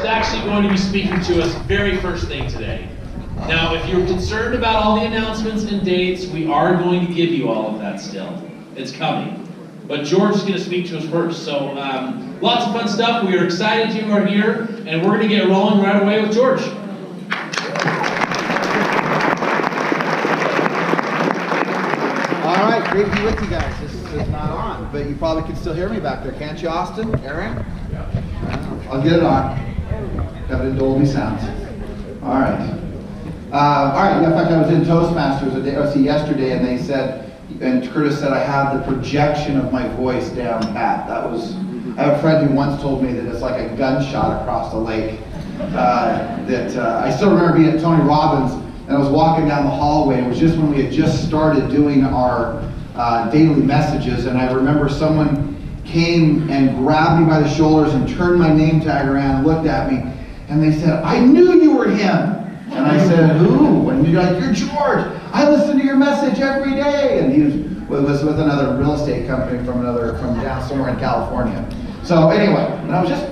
is actually going to be speaking to us very first thing today. Now, if you're concerned about all the announcements and dates, we are going to give you all of that still. It's coming. But George is going to speak to us first. So lots of fun stuff. We are excited you are here, and we're going to get rolling right away with George. All right, great to be with you guys. This is not on, but you probably can still hear me back there, can't you, Austin? Aaron? Yeah. I'll get it on. Have it in Dolby Sound. All right. In fact, I was in Toastmasters yesterday, and they said, and Curtis said, I have the projection of my voice down pat. I have a friend who once told me that it's like a gunshot across the lake. I still remember being at Tony Robbins, and I was walking down the hallway, and it was just when we had just started doing our daily messages, and I remember someone came and grabbed me by the shoulders and turned my name tag around and looked at me, and they said, I knew you were him. And I said, who? And you're like, you're George. I listen to your message every day. And he was with another real estate company from down somewhere in California. So anyway, and I was just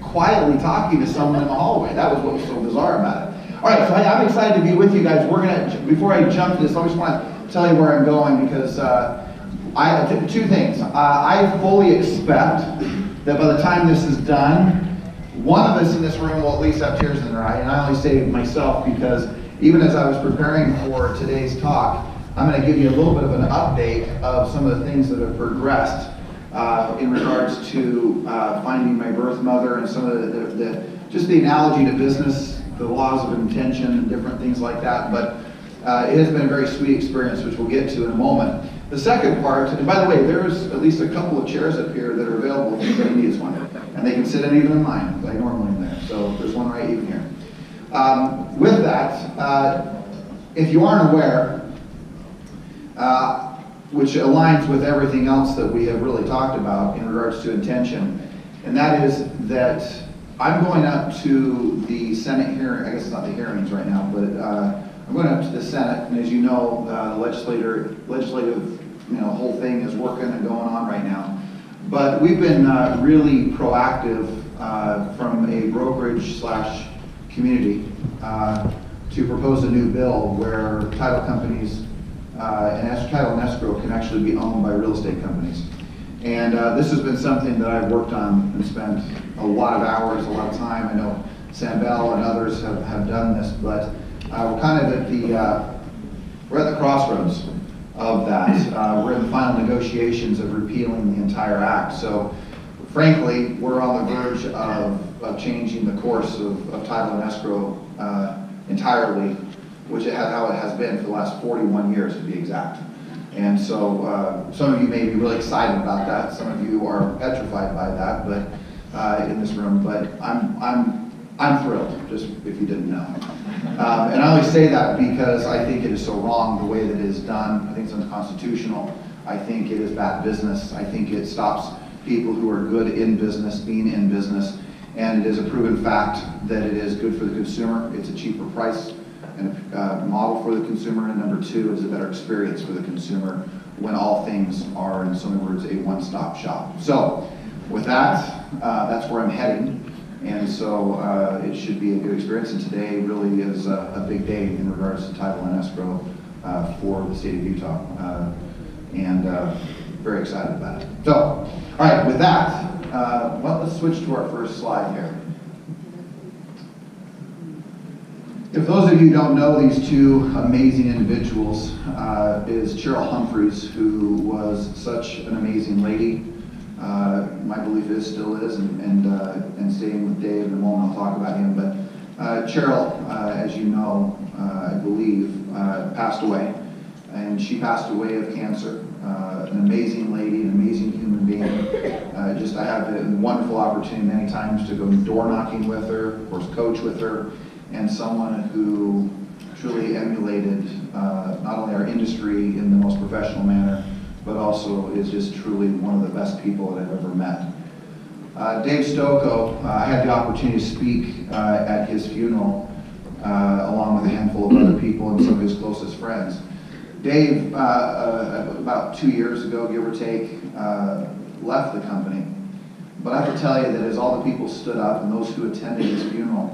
quietly talking to someone in the hallway. That was what was so bizarre about it. All right, so I'm excited to be with you guys. Before I jump to this, I just want to tell you where I'm going, because two things. I fully expect that by the time this is done, one of us in this room will at least have tears in their eye, and I only say myself because even as I was preparing for today's talk, I'm going to give you a little bit of an update of some of the things that have progressed in regards to finding my birth mother and some of just the analogy to business, the laws of intention and different things like that. But it has been a very sweet experience, which we'll get to in a moment. The second part, and by the way, there's at least a couple of chairs up here that are available if anybody needs one. And they can sit in even in mine, like normally in there. So there's one right even here. With that, if you aren't aware, which aligns with everything else that we have really talked about in regards to intention, and that is that I'm going up to the Senate hearing. I guess it's not the hearings right now, but I'm going up to the Senate, and as you know, the legislative whole thing is working and going on right now. But we've been really proactive from a brokerage/community to propose a new bill where title companies and title and escrow can actually be owned by real estate companies. And this has been something that I've worked on and spent a lot of hours, a lot of time. I know Sam Bell and others have done this, but we're kind of we're at the crossroads of that. We're in the final negotiations of repealing the entire act. So frankly, we're on the verge of changing the course of title and escrow entirely, which how it has been for the last 41 years to be exact. And so some of you may be really excited about that. Some of you are petrified by that, but in this room. But I'm thrilled, just if you didn't know. And I only say that because I think it is so wrong the way that it is done. I think it's unconstitutional. I think it is bad business. I think it stops people who are good in business being in business. And it is a proven fact that it is good for the consumer. It's a cheaper price and a model for the consumer. And number two, it's a better experience for the consumer when all things are, in so many words, a one-stop shop. So with that, that's where I'm heading. And so it should be a good experience, and today really is a big day in regards to title and escrow for the state of Utah, and very excited about it. So, all right, with that, well, let's switch to our first slide here. If those of you who don't know these two amazing individuals, is Cheryl Humphreys, who was such an amazing lady. My belief is, still is, and staying with Dave in a moment, I'll talk about him. But Cheryl, as you know, I believe, passed away. And she passed away of cancer. An amazing lady, an amazing human being. I had a wonderful opportunity many times to go door knocking with her, of course coach with her, and someone who truly emulated not only our industry in the most professional manner, but also is just truly one of the best people that I've ever met. Dave Stocco, I had the opportunity to speak at his funeral along with a handful of other people and some of his closest friends. Dave, about 2 years ago, give or take, left the company But I have to tell you that as all the people stood up and those who attended his funeral,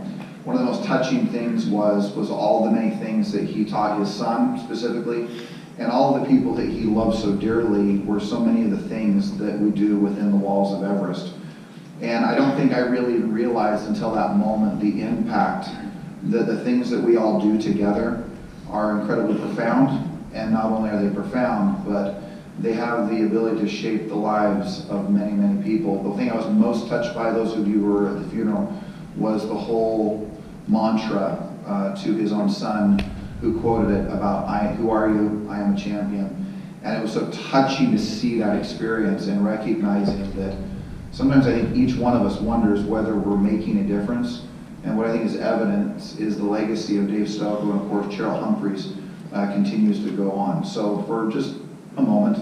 one of the most touching things was all the many things that he taught his son specifically, and all of the people that he loved so dearly were so many of the things that we do within the walls of Everest. And I don't think I really realized until that moment the impact that the things that we all do together are incredibly profound. And not only are they profound, but they have the ability to shape the lives of many, many people. The thing I was most touched by, those of you who were at the funeral, was the whole mantra to his own son, who quoted it about, who are you? I am a champion. And it was so touching to see that experience and recognizing that sometimes I think each one of us wonders whether we're making a difference. And what I think is evident is the legacy of Dave Stocco and of course Cheryl Humphreys continues to go on. So for just a moment,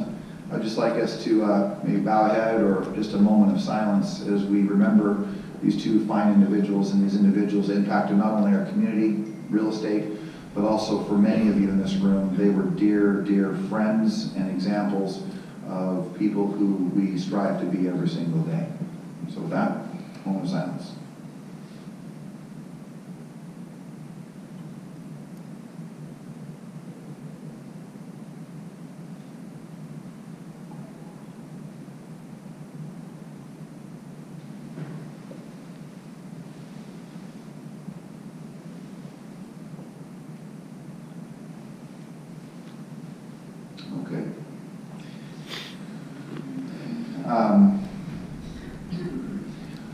I'd just like us to maybe bow ahead or just a moment of silence as we remember these two fine individuals, and these individuals impacted not only our community, real estate, but also for many of you in this room, they were dear, dear friends and examples of people who we strive to be every single day. So with that, moment of silence. Okay.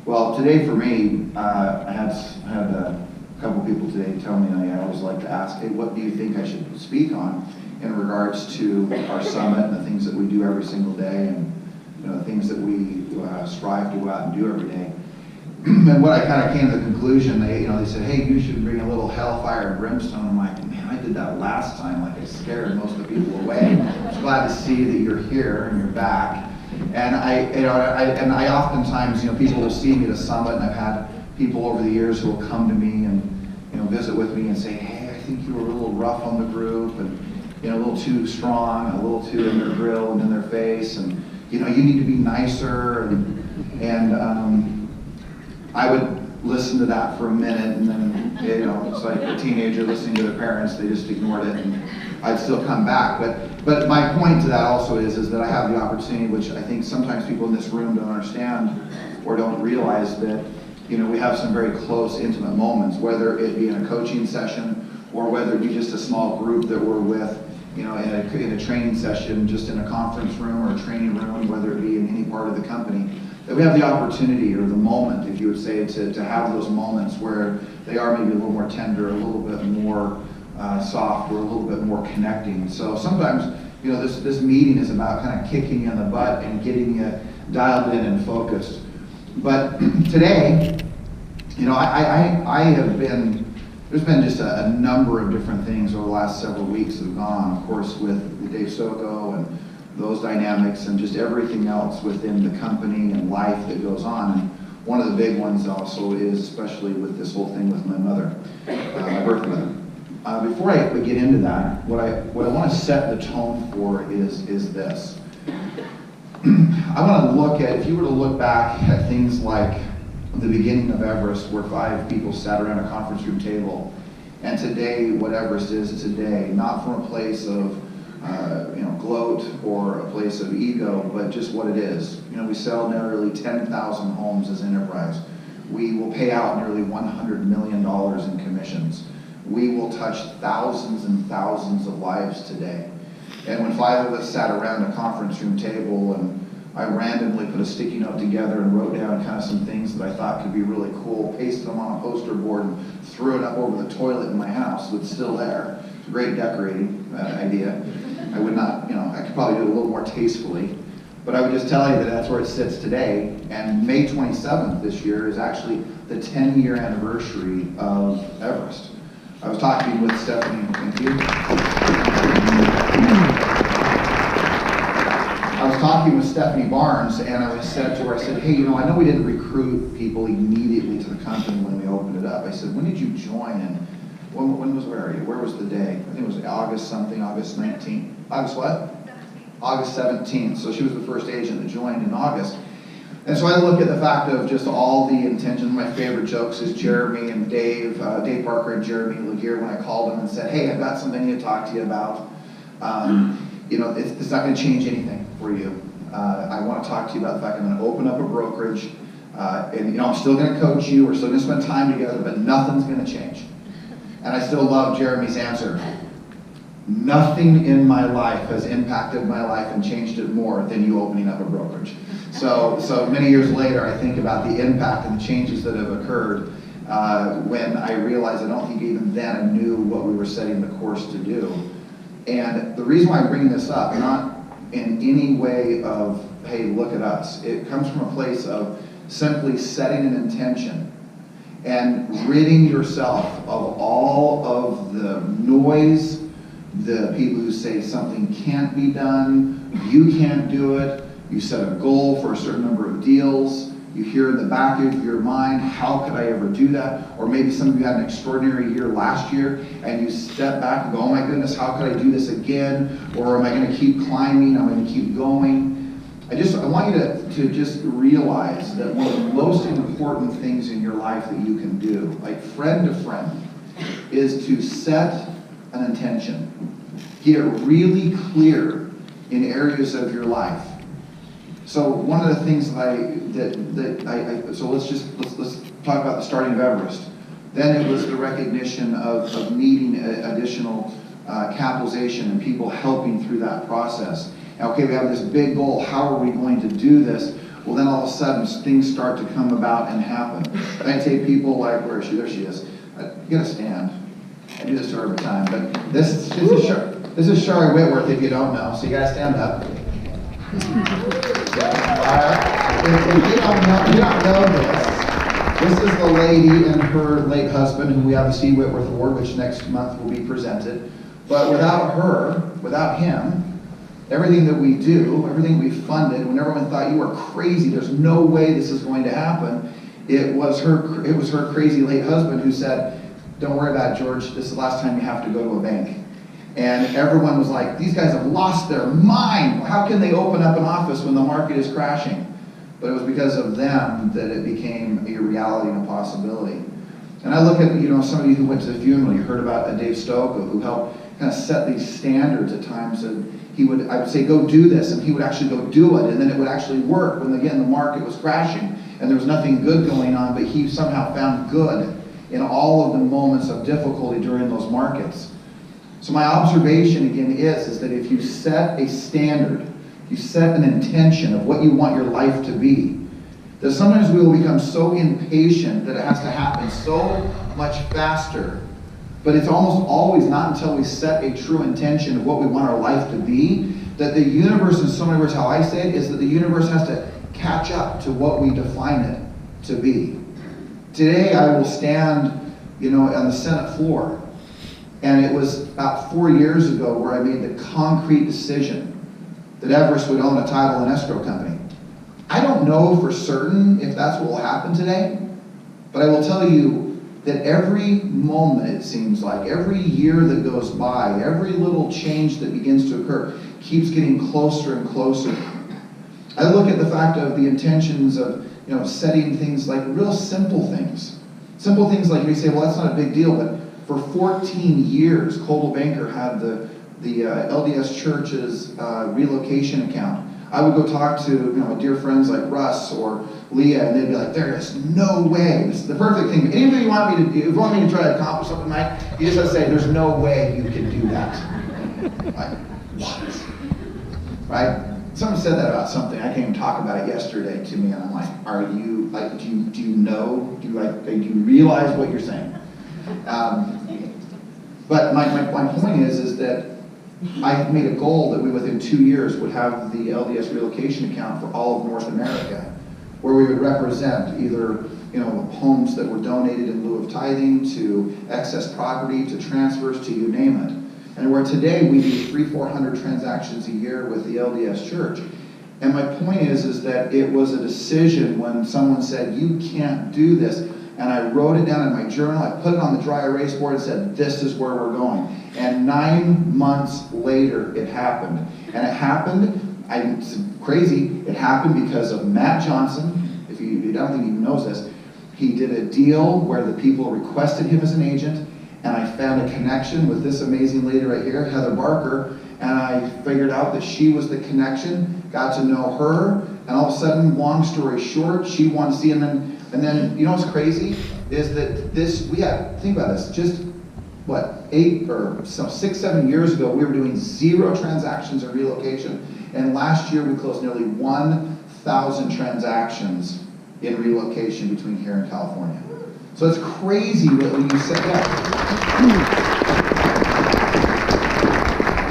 Well, today for me, I had a couple people today tell me, I always like to ask, hey, what do you think I should speak on in regards to our summit and the things that we do every single day, and the things that we strive to go out and do every day. And what I kind of came to the conclusion, they said, hey, you should bring a little hellfire and brimstone. I'm like, man, I did that last time. Like, I scared most of the people away. I'm glad to see that you're here and you're back. And I oftentimes, people will see me at a summit, and I've had people over the years who will come to me and visit with me and say, hey, I think you were a little rough on the group, and a little too strong, a little too in their grill and in their face, and you need to be nicer, and I would listen to that for a minute, and then, it's like a teenager listening to their parents, they just ignored it, and I'd still come back. But my point to that also is that I have the opportunity, which I think sometimes people in this room don't understand or don't realize, that we have some very close, intimate moments, whether it be in a coaching session or whether it be just a small group that we're with, in a training session, just in a conference room or a training room, whether it be in any part of the company, that we have the opportunity or the moment, if you would say, to have those moments where they are maybe a little more tender, a little bit more soft, or a little bit more connecting. So sometimes, this meeting is about kind of kicking you in the butt and getting you dialed in and focused. But today, I have been, there's been just a number of different things over the last several weeks that have gone, of course, with Dave Stocco and those dynamics and just everything else within the company and life that goes on. And one of the big ones also is, especially with this whole thing with my mother, my birth mother. Before I get into that, what I want to set the tone for is this. I want to look at, if you were to look back at things like the beginning of Everest, where 5 people sat around a conference room table, and today what Everest is today, not from a place of gloat or a place of ego, but just what it is. We sell nearly 10,000 homes as an enterprise. We will pay out nearly $100 million in commissions. We will touch thousands and thousands of lives today. And when 5 of us sat around a conference room table, and I randomly put a sticky note together and wrote down kind of some things that I thought could be really cool, pasted them on a poster board and threw it up over the toilet in my house, it's still there. It's a great decorating idea. I would not, I could probably do it a little more tastefully, but I would just tell you that that's where it sits today. And May 27th this year is actually the 10-year anniversary of Everest. I was talking with Stephanie, thank you. I was talking with Stephanie Barnes, and I said to her, I said, hey, I know we didn't recruit people immediately to the company when we opened it up. I said, when did you join? And where was the day? I think it was August something, August 19th. August what? August 17th. So she was the first agent that joined in August. And so I look at the fact of just all the intentions. My favorite jokes is Jeremy and Dave Parker and Jeremy Laguerre, when I called them and said, hey, I've got something to talk to you about. You know, it's not going to change anything for you. I want to talk to you about the fact I'm going to open up a brokerage, and you know, I'm still going to coach you, we're still going to spend time together, but nothing's going to change. And I still love Jeremy's answer. Nothing in my life has impacted my life and changed it more than you opening up a brokerage. So many years later, I think about the impact and the changes that have occurred when I realized I don't think even then I knew what we were setting the course to do. And the reason why I'm bringing this up, not in any way of, hey, look at us. It comes from a place of simply setting an intention and ridding yourself of all of the noise, the people who say something can't be done, you can't do it, you set a goal for a certain number of deals, you hear in the back of your mind, how could I ever do that? Or maybe some of you had an extraordinary year last year and you step back and go, oh my goodness, how could I do this again? Or am I going to keep climbing? Am I going to keep going? I want you to just realize that one of the most important things in your life that you can do, like friend to friend, is to set an intention. Get really clear in areas of your life. So one of the things so let's talk about the starting of Everest. Then it was the recognition of needing additional capitalization and people helping through that process. Now, okay, we have this big goal. How are we going to do this? Well, then all of a sudden things start to come about and happen. And I take people like, where is she? There she is. You gotta stand. I do this to her every time, but this is Shari Whitworth, if you don't know, so you gotta stand up. If you don't know this is the lady and her late husband, who we have the C. Whitworth Award, which next month will be presented. But without her, without him, everything that we do, everything we funded, when everyone thought you are crazy, there's no way this is going to happen, it was her crazy late husband who said, don't worry about it, George, this is the last time you have to go to a bank. And everyone was like, these guys have lost their mind. How can they open up an office when the market is crashing? But it was because of them that it became a reality and a possibility. And I look at, some of you who went to the funeral, you heard about Dave Stokoe, who helped kind of set these standards at times. And I would say, go do this, and he would actually go do it, and then it would actually work when, again, the market was crashing and there was nothing good going on, but he somehow found good in all of the moments of difficulty during those markets. So my observation, again, is that if you set a standard, you set an intention of what you want your life to be, that sometimes we will become so impatient that it has to happen so much faster. But it's almost always not until we set a true intention of what we want our life to be, that the universe, in so many words, how I say it, is that the universe has to catch up to what we define it to be. Today I will stand, on the Senate floor. And it was about 4 years ago where I made the concrete decision that Everest would own a title and escrow company. I don't know for certain if that's what will happen today, but I will tell you that every moment, it seems like, every year that goes by, every little change that begins to occur keeps getting closer and closer. I look at the fact of the intentions of, setting things like real simple things. Simple things like you say, well, that's not a big deal, but for 14 years, Coldwell Banker had the LDS Church's relocation account. I would go talk to dear friends like Russ or Leah, and they'd be like, there is no way. This is the perfect thing. Anything you want me to do, if you want me to try to accomplish something, Mike, you just have to say, there's no way you can do that. Like, what? Right? Someone said that about something. I came and talk about it yesterday to me, and I'm like, are you, like, do you know? Do you realize what you're saying? But my point is that I made a goal that we, within 2 years, would have the LDS relocation account for all of North America, where we would represent either homes that were donated in lieu of tithing, to excess property, to transfers, to you name it. And where today we do 300-400 transactions a year with the LDS Church. And my point is that it was a decision when someone said, you can't do this. And I wrote it down in my journal, I put it on the dry erase board and said, this is where we're going. And 9 months later, it happened. And it happened it's crazy. It happened because of Matt Johnson. If you, I don't think he knows this. He did a deal where the people requested him as an agent, and I found a connection with this amazing lady right here, Heather Barker, and I figured out that she was the connection, got to know her, and all of a sudden, long story short, she wanted to see, and then you know what's crazy? Is that think about this, just what, 6, 7 years ago, we were doing 0 transactions in relocation, and last year we closed nearly 1,000 transactions in relocation between here and California. So it's crazy when you said that.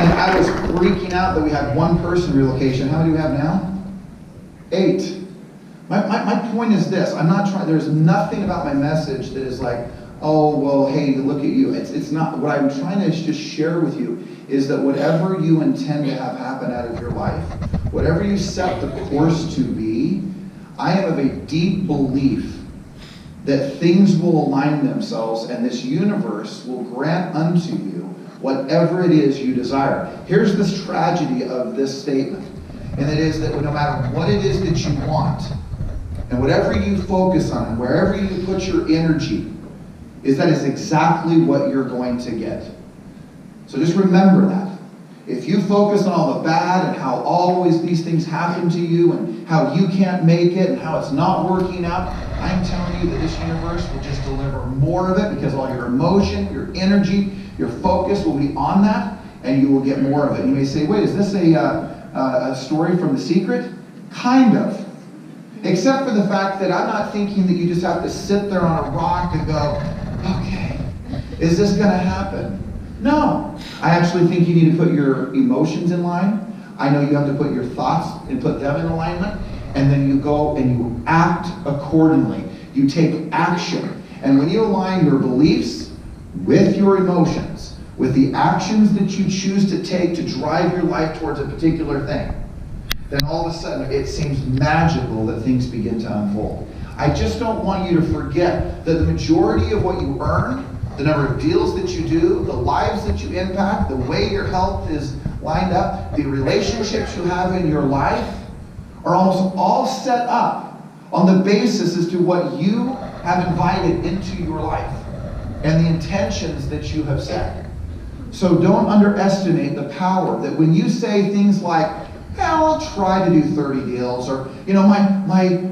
And I was freaking out that we had 1 person relocation. How many do we have now? 8. My point is this, I'm not trying, there's nothing about my message that is like, oh, well, hey, look at you. It's not, what I'm trying to just share with you is that whatever you intend to have happen out of your life, whatever you set the course to be, I am of a deep belief that things will align themselves and this universe will grant unto you whatever it is you desire. Here's this tragedy of this statement, and it is that no matter what it is that you want, and whatever you focus on, and wherever you put your energy, that is exactly what you're going to get. So just remember that. If you focus on all the bad and how always these things happen to you and how you can't make it and how it's not working out, I'm telling you that this universe will just deliver more of it because all your emotion, your energy, your focus will be on that and you will get more of it. You may say, wait, is this a story from The Secret? Kind of. Except for the fact that I'm not thinking that you just have to sit there on a rock and go, okay, is this going to happen? No. I actually think you need to put your emotions in line. I know you have to put your thoughts and put them in alignment. And then you go and you act accordingly. You take action. And when you align your beliefs with your emotions, with the actions that you choose to take to drive your life towards a particular thing, then all of a sudden it seems magical that things begin to unfold. I just don't want you to forget that the majority of what you earn, the number of deals that you do, the lives that you impact, the way your health is lined up, the relationships you have in your life are almost all set up on the basis as to what you have invited into your life and the intentions that you have set. So don't underestimate the power that when you say things like, well, I'll try to do 30 deals, or, you know, my